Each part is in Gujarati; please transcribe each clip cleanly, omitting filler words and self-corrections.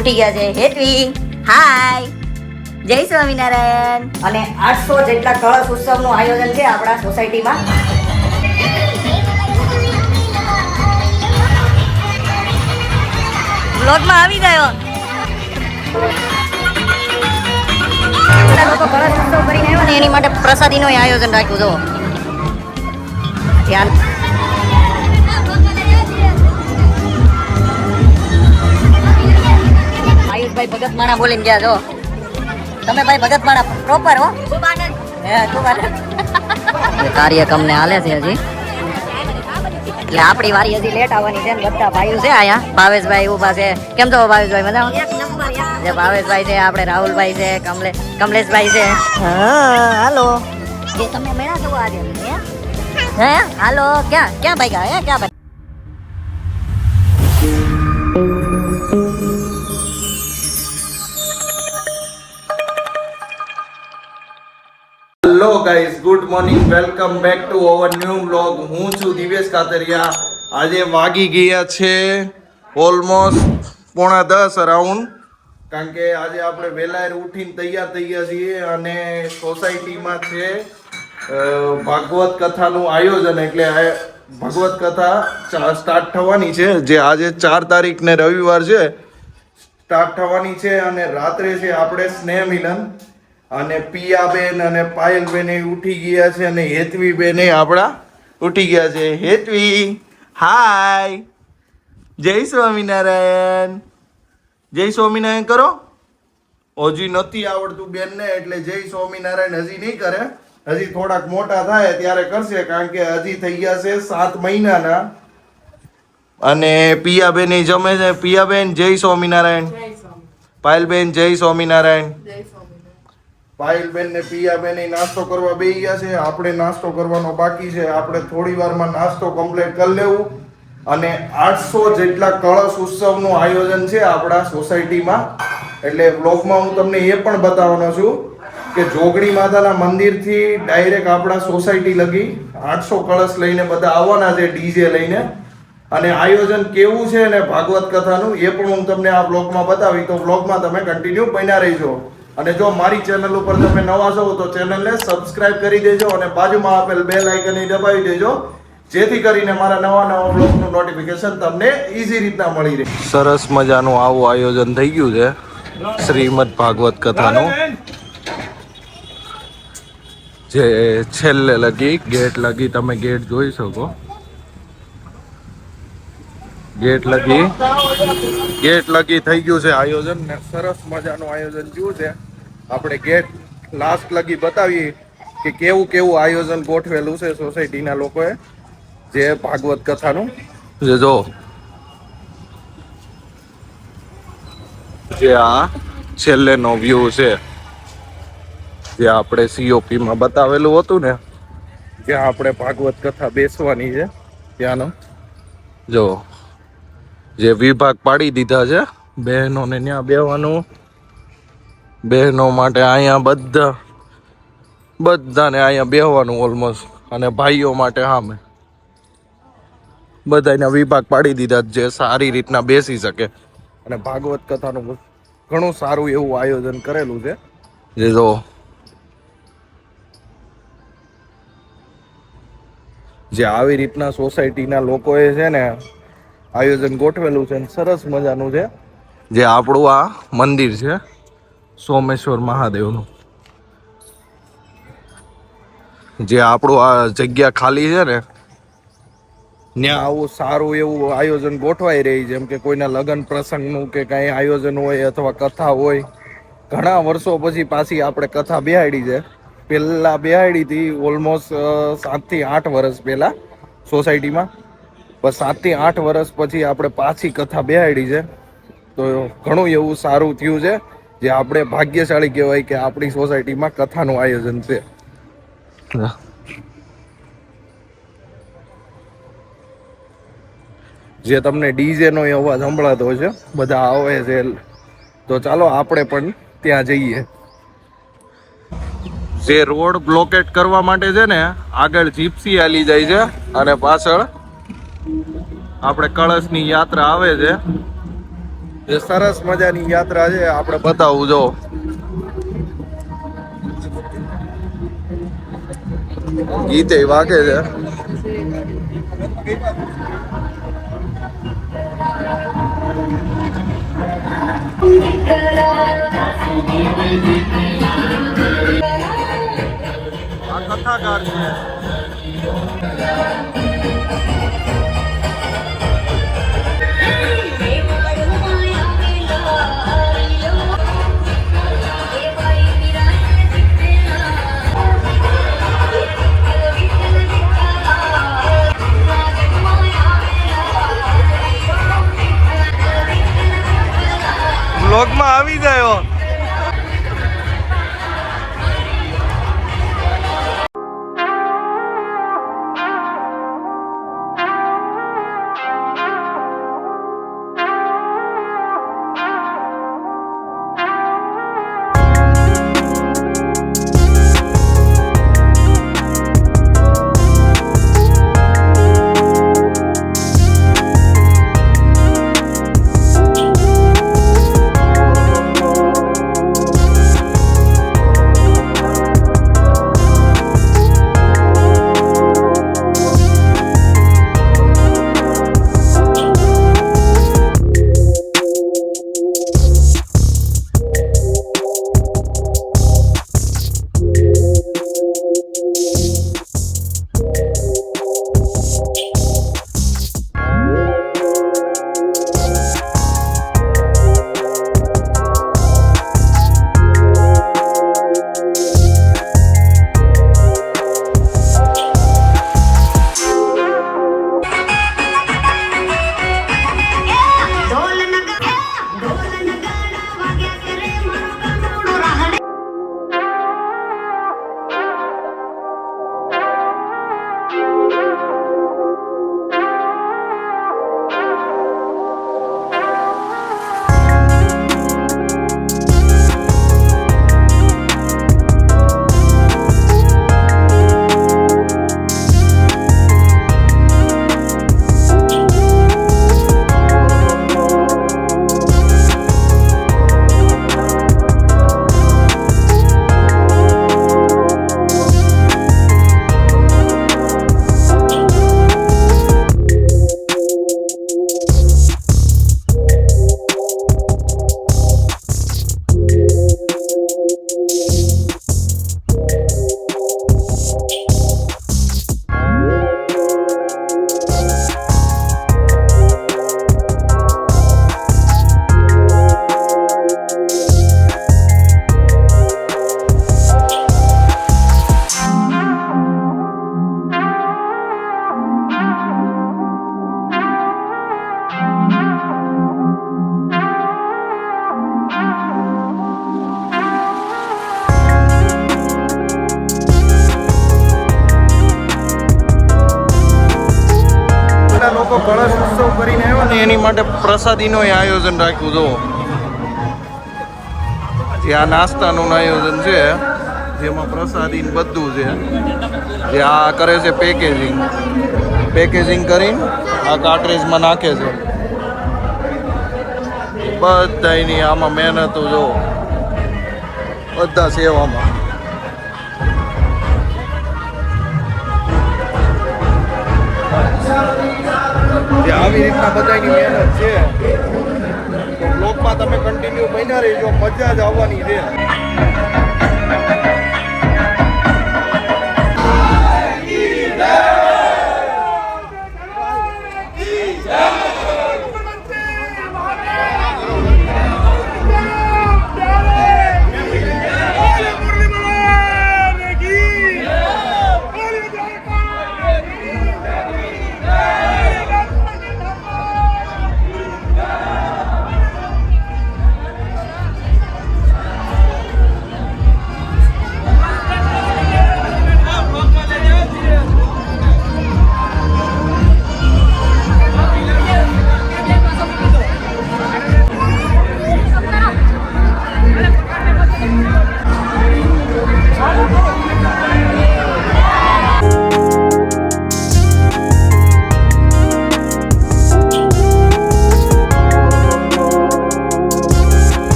ઉઠી ગયા છે હેતવી. હાય, જય સ્વામિનારાયણ. અને 800 જેટલા કળશ ઉત્સવનું આયોજન છે આપણા સોસાયટીમાં. વ્લોગમાં આવી ગયો. લોકો કળશ ઉત્સવ કરીને આવ્યો ને એની માટે પ્રસાદીનું આયોજન રાખ્યું. જો ધ્યાન. આયુષભાઈ ભગત માણા બોલીને ગયા. જો તમે ભાઈ ભગત માણા પ્રોપર હો. કાર્યક્રમ ને હાલે છે હજી, એટલે આપણી વારી હજી લેટ આવવાની છે. બધા ભાઈઓ છે આયા. ભાવેશભાઈ ઉભા છે. કેમ છો ભાવેશભાઈ? મજામાં? જે ભાવેશભાઈ છે, આપણે રાહુલભાઈ છે, કમલેશભાઈ છે. હા હાલો. જે તમે મેળા જોવા આજે હે? હાલો. ક્યાં ક્યાં ભાઈ ગયા? ક્યાં ભાઈ? Hello guys, good morning, welcome back to our new vlog. હું છું દિવેશ કાતરિયા. આજે વાગી ગયા છે ઓલમોસ્ટ 9:45 અરાઉન્ડ, કારણ કે આજે આપણે વહેલા ઉઠીને તૈયાર થઈ ગયા છીએ અને સોસાયટીમાં છે ભાગવત કથાનું આયોજન. એટલે ભાગવત કથા સ્ટાર્ટ થવાની છે, જે આજે 4 તારીખ ને રવિવાર છે સ્ટાર્ટ થવાની છે. અને રાત્રે છે આપણે સ્નેહ મિલન. અને પિયાબેન અને પાયલબેન ઉઠી ગયા છે અને હેતવીબેન આપણા ઉઠી ગયા છે. હેતવી હાય, જય સ્વામિનારાયણ. જય સ્વામિનારાયણ કરો. હજી નથી આવડતું બેનને, એટલે જય સ્વામિનારાયણ હજી નહીં કરે. હજી થોડાક મોટા થાય ત્યારે કરશે, કારણ કે હજી થઈ ગયા છે 7 મહિનાના. અને પિયાબેન જમે છે. પિયાબેન જય સ્વામિનારાયણ. પાયલબેન જય સ્વામિનારાયણ. પાયલબેન ને પિયાબેન નાસ્તો કરવા બેસી ગયા છે. આપણે નાસ્તો કરવાનો બાકી છે. આપણે થોડી વારમાં નાસ્તો કમ્પ્લીટ કરી લેવું. અને 800 જેટલા કળશ ઉત્સવનું આયોજન છે આપણા સોસાયટીમાં. એટલે વ્લોગમાં હું તમને એ પણ બતાવવાનો છું કે જોગણી માતાના મંદિરથી ડાયરેક્ટ આપણા સોસાયટી લગી 800 કળશ લઈને બધા આવવાના છે, ડીજે લઈને. અને આયોજન કેવું છે અને ભાગવત કથાનું એ પણ હું તમને આ વ્લોગમાં બતાવી. તો વ્લોગમાં તમે કન્ટિન્યુ બન્યા રહીજો. અને જો મારી ચેનલ ઉપર તમે નવા છો તો ચેનલને સબસ્ક્રાઇબ કરી દેજો અને બાજુમાં આપેલ બેલ આઇકન દબાવી દેજો, જેથી કરીને મારા નવા વ્લોગનું નોટિફિકેશન તમને ઈઝી રીતના મળી રહે. સરસ મજાનું આવું આયોજન થઈ ગયું છે શ્રીમદ ભાગવત કથાનું, જે છેલ્લે લગી ગેટ લગી તમે ગેટ જોઈ શકો. ગેટ લગી થઈ ગયું છે આયોજન ને સરસ મજાનું આયોજન થયું છે. આપણે ગેટ લાસ્ટ લગી બતાવીએ કે કેવું કેવું આયોજન ગોઠવેલું છે સોસાયટીના લોકોએ જે ભાગવત કથાનું. જો જે આ છેલ્લેનો વ્યૂ છે, જે આપણે COP માં બતાવેલું હતું ને, જ્યાં આપણે ભાગવત કથા બેસવાની છે ત્યાંનો. જો જે વિભાગ પાડી દીધા છે બહેનોને ત્યાં બેવાનું, બહેનો માટે અહીંયા બધાને અહીંયા બેહવાનું ઓલમોસ્ટ. અને ભાઈઓ માટે સામે બધાના વિભાગ પાડી દીધા જે સારી રીતના બેસી શકે. અને ભાગવત કથાનું ઘણું સારું એવું આયોજન કરેલું છે. જે જો જે આવી રીતના સોસાયટીના લોકોએ છે ને આયોજન ગોઠવેલું છે, સરસ મજાનું છે. જે આપણું આ મંદિર છે સોમેશ્વર મહાદેવનું, જે આપણું આ જગ્યા ખાલી છે ને ત્યાં આવું સારું એવું આયોજન ગોઠવાઈ રહી. જેમ કે કોઈના લગ્ન પ્રસંગનું કે કાંઈ આયોજન હોય અથવા કથા હોય. ઘણા વર્ષો પછી પાછી આપણે કથા બેહાડી છે. પહેલા બેહાડી હતી ઓલમોસ્ટ 7 થી 8 વર્ષ પહેલા સોસાયટીમાં. બસ 7 થી 8 વર્ષ પછી આપણે પાછી કથા બેહાડી છે. તો ઘણું એવું સારું થયું છે, જે આપણે ભાગ્યશાળી કહેવાય કે આપણી સોસાયટીમાં કથાનું આયોજન છે. જે તમને ડીજે નો અવાજ સંભળાતો છે, બધા આવે છે. તો ચાલો આપણે પણ ત્યાં જઈએ. જે રોડ બ્લોકેટ કરવા માટે છે ને, આગળ જીપ્સી હાલી જાય છે અને પાછળ આપણે કળશની યાત્રા આવે છે. એ સરસ મજાની યાત્રા છે, આપણે બતાવું જો. ગીતે વાગે છે. આ કથાકાર છે. બ્લોગમાં આવી ગયો. લોકો કળશ ઉત્સવ કરીને આવ્યા ને એની માટે પ્રસાદીનું આયોજન રાખ્યું જો. જે આ નાસ્તાનું આયોજન છે, જેમાં પ્રસાદી બધું છે. જે આ કરે છે પેકેજિંગ કરીને આ કાર્ટ્રેજમાં નાખે છે. બધાની આમાં મહેનત જો, બધા સેવામાં. આવી રીતના બધાની મહેનત છે. તો બ્લોગમાં તમે કન્ટિન્યુ બન્યા રહેજો, મજા જ આવવાની છે.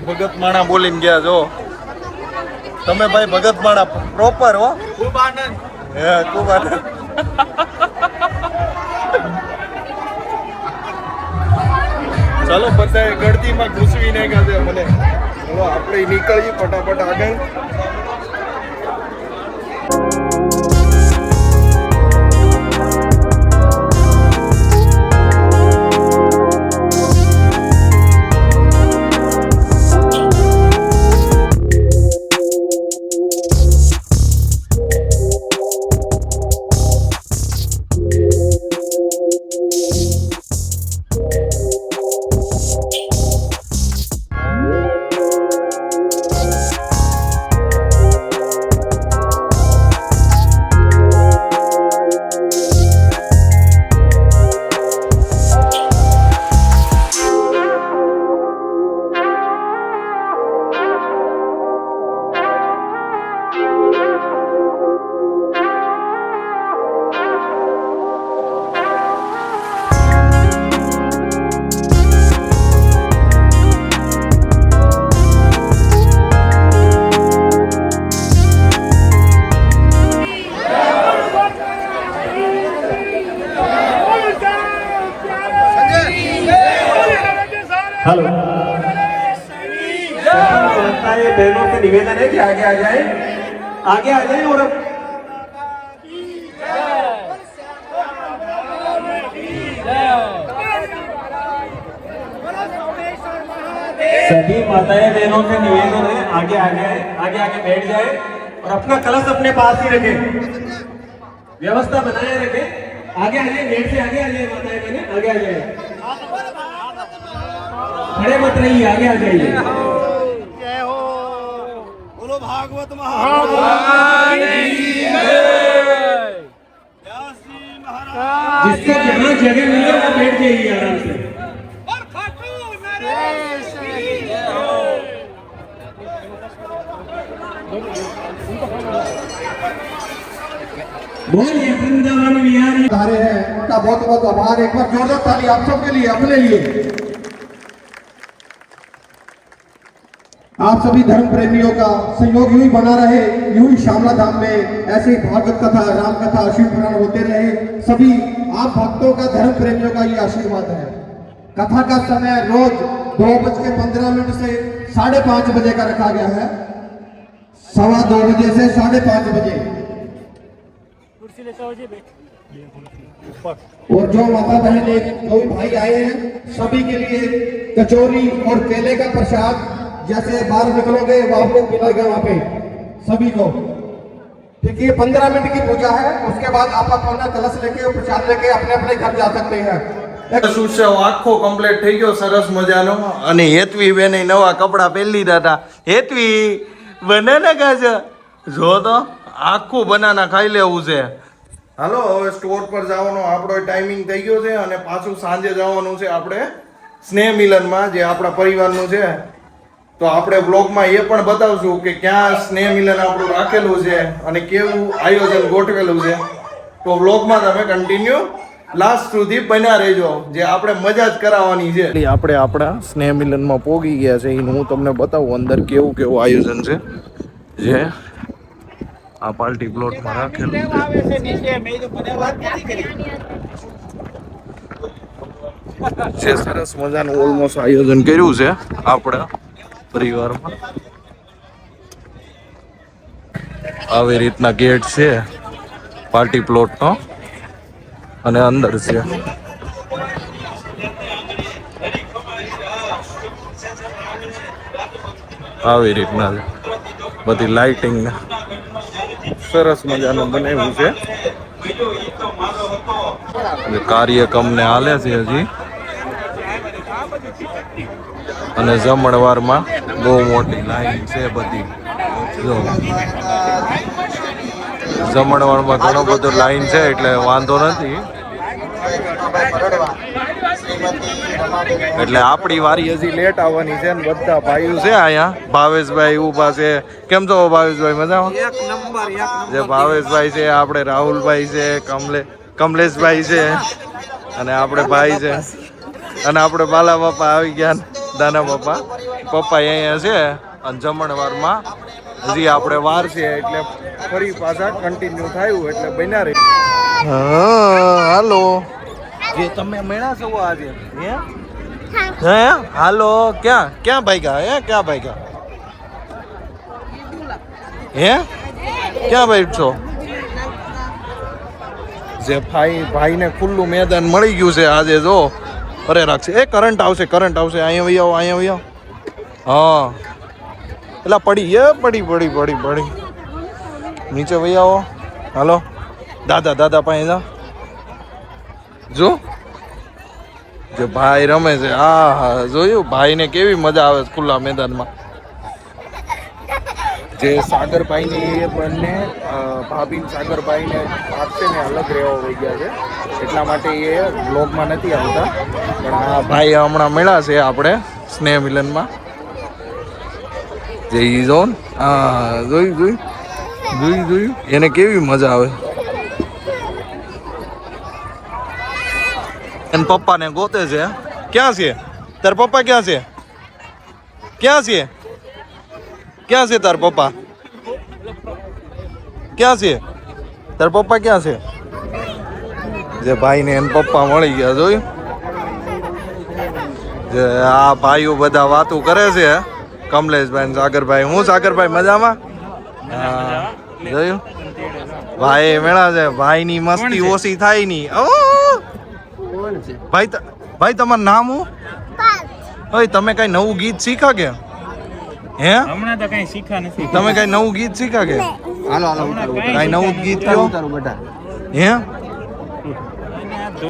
ભગત માણા બોલીને ગયા જો તમે ભાઈ ભગત માણા પ્રોપર હો ખૂબ આનંદ હે ખૂબ આનંદ ચાલો બધાએ ગળતીમાં ઘૂસવી નાખ્યા છે મને ચલો આપણે નીકળીએ ફટાફટ આગળ हेलो बहनों से निवेदन है कि आगे आ जाए और सभी माताएं बहनों से निवेदन है आगे बैठ जाए और अपना कलश अपने पास ही रखें व्यवस्था बनाए रखें आगे आ जाए गेट से आगे आ जाए माताएं बहनें आगे आ जाए खड़े मत रहिए आगे आ जाइए जय हो बोलो भागवत महाराज जिसको जहाँ जगह मिले वो बैठ जाइए आराम से बोलिए वृंदावन विहारी हैं उनका बहुत बहुत आभार एक बार जोरदार ताली आप सबके लिए अपने लिए आप सभी धर्म प्रेमियों का सहयोग यूं ही बना रहे यूं ही श्यामला धाम में ऐसे ही भागवत कथा राम कथा शिव पुराण होते रहे सभी आप भक्तों का धर्म प्रेमियों का ये आशीर्वाद है कथा का समय रोज 2:15 से 5:30 बजे का रखा गया है 2:15 बजे से 5:30 बजे और जो माता बहन जो भी भाई आए हैं सभी के लिए कचौरी और केले का प्रसाद जैसे बाहर निकलोगे वो आपको मिलेगा वहां पे सभी को ठीक है 15 मिनट की पूजा है उसके बाद आप अपना कलश लेके और प्रसाद लेके अपने अपने घर जा सकते हैं ઉત્સવ આખો કમ્પ્લીટ થઈ ગયો સરસ મજાનો અને હેતવી બેને નવા કપડા પહેરી લીધા હતા હેતવી બનાના ખાશે જો તો આખું બનાના ખાઈ લેવું છે હાલો હવે સ્ટોર પર જવાનો આપણો ટાઈમિંગ થઈ ગયો છે અને પાછું સાંજે જવાનું છે આપણે સ્નેહ મિલનમાં જે આપણા પરિવારનું છે તો આપણે બ્લોગમાં એ પણ બતાવશું કે ક્યાં સ્નેહ મિલન આપણું રાખેલું છે અને કેવું આયોજન ગોઠવેલું છે તો બ્લોગમાં તમે કન્ટિન્યુ લાસ્ટ સુધી બન્યા રહેજો જે આપણે મજા જ કરાવવાની છે આપણે આપણા સ્નેહ મિલનમાં પોગી ગયા છે એનું હું તમને બતાવું અંદર કેવું કેવું આયોજન છે જે આ પાર્ટી પ્લોટમાં રાખેલું છે સરસ મજાનું ઓલમોસ્ટ આયોજન કર્યું છે આપણા પરિવારમાં આવી રીતના ગેટ છે પાર્ટી પ્લોટનો અને અંદર છે આવી રીતના બધી લાઇટિંગ સરસ મજાનું બનાવ્યું છે કાર્યક્રમને હાલે છે હજી અને જમણવારમાં બહુ મોટી લાઈન છે બધી જો જમણવારમાં ઘણો બધો લાઈન છે એટલે વાંધો નથી એટલે આપણી વારી હજી લેટ આવવાની છે ને બધા ભાઈઓ છે અહીંયા ભાવેશભાઈ ઊભા છે કેમ છો ભાવેશભાઈ મજામાં જે ભાવેશભાઈ છે આપણે રાહુલભાઈ છે કમલેશભાઈ છે અને આપણે ભાઈ છે અને આપણે બાલા બાપા આવી ગયા દાના બાપા પપ્પા અહીંયા છે અને જમણવારમાં હજી આપણે વાર છે એટલે ફરી પાછા કન્ટિન્યુ થયું એટલે બન્યા રહી. હાલો જે તમે મળ્યા છો આજે હે હાલો ક્યાં ભાગ્યા ક્યાં ભાગ્યા ક્યાં ભાઈ છો જે ભાઈને ખુલ્લું મેદાન મળી ગયું છે આજે જો અરે રાખશે કરંટ આવશે અહીંયા વહી આવો હા એટલે પડી નીચે વહી આવો હાલો દાદા પાસે જાઓ જો જે ભાઈ રમે છે હા જોયું ભાઈને કેવી મજા આવે છે ખુલ્લા મેદાનમાં. જે સાગરભાઈની એ બંને ભાભી સાગરભાઈને આપશે ને અલગ રહેવા વહી ગયા છે એટલા માટે એ બ્લોગમાં નથી આવતા પણ આ ભાઈ હમણાં મળ્યા છે આપણે સ્નેહ મિલનમાં. જે ઈ જોન હા જોયું એને કેવી મજા આવે. એને પપ્પાને ગોતે છે. ક્યાં છે તાર પપ્પા? ક્યાં છે તાર પપ્પા? ક્યાં છે? જે ભાઈ ને એને પપ્પા મળી ગયા જોયું. જે આ ભાઈઓ બધા વાતો કરે છે કમલેશભાઈ સાગરભાઈ. હું સાગરભાઈ મજામાં? હા જોયું ભાઈ મેળા છે. ભાઈ ની મસ્તી ઓછી થાય ની. ભાઈ તમારું નામ હું? ઓય તમે કઈ નવું ગીત શીખા કે? હમણાં તો કઈ શીખા નથી. તમે કઈ નવું ગીત શીખા કે? કઈ નવું ગીત કયો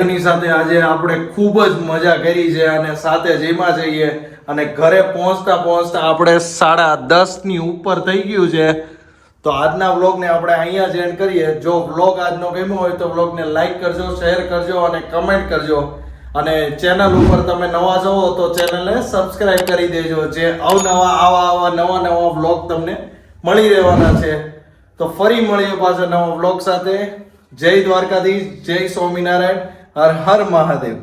એની સાથે આજે આપણે ખૂબ જ મજા કરી છે અને સાથે જમ્યા જઈએ અને ઘરે પહોંચતા આપણે 10:30 ની ઉપર થઈ ગયું છે. તો આજના વ્લોગને આપણે અહીંયા જ એન્ડ કરીએ. જો વ્લોગ આજનો ગમ્યો હોય તો વ્લોગને લાઈક કરજો, શેર કરજો અને કમેન્ટ કરજો અને ચેનલ ઉપર તમે નવા છો તો ચેનલને સબસ્ક્રાઇબ કરી દેજો. જે આવા નવા વ્લોગ તમને મળી રહેવાના છે. તો ફરી મળીએ પાછા નવા વ્લોગ સાથે. જય દ્વારકાધીશ, જય સ્વામિનારાયણ, હર હર મહાદેવ.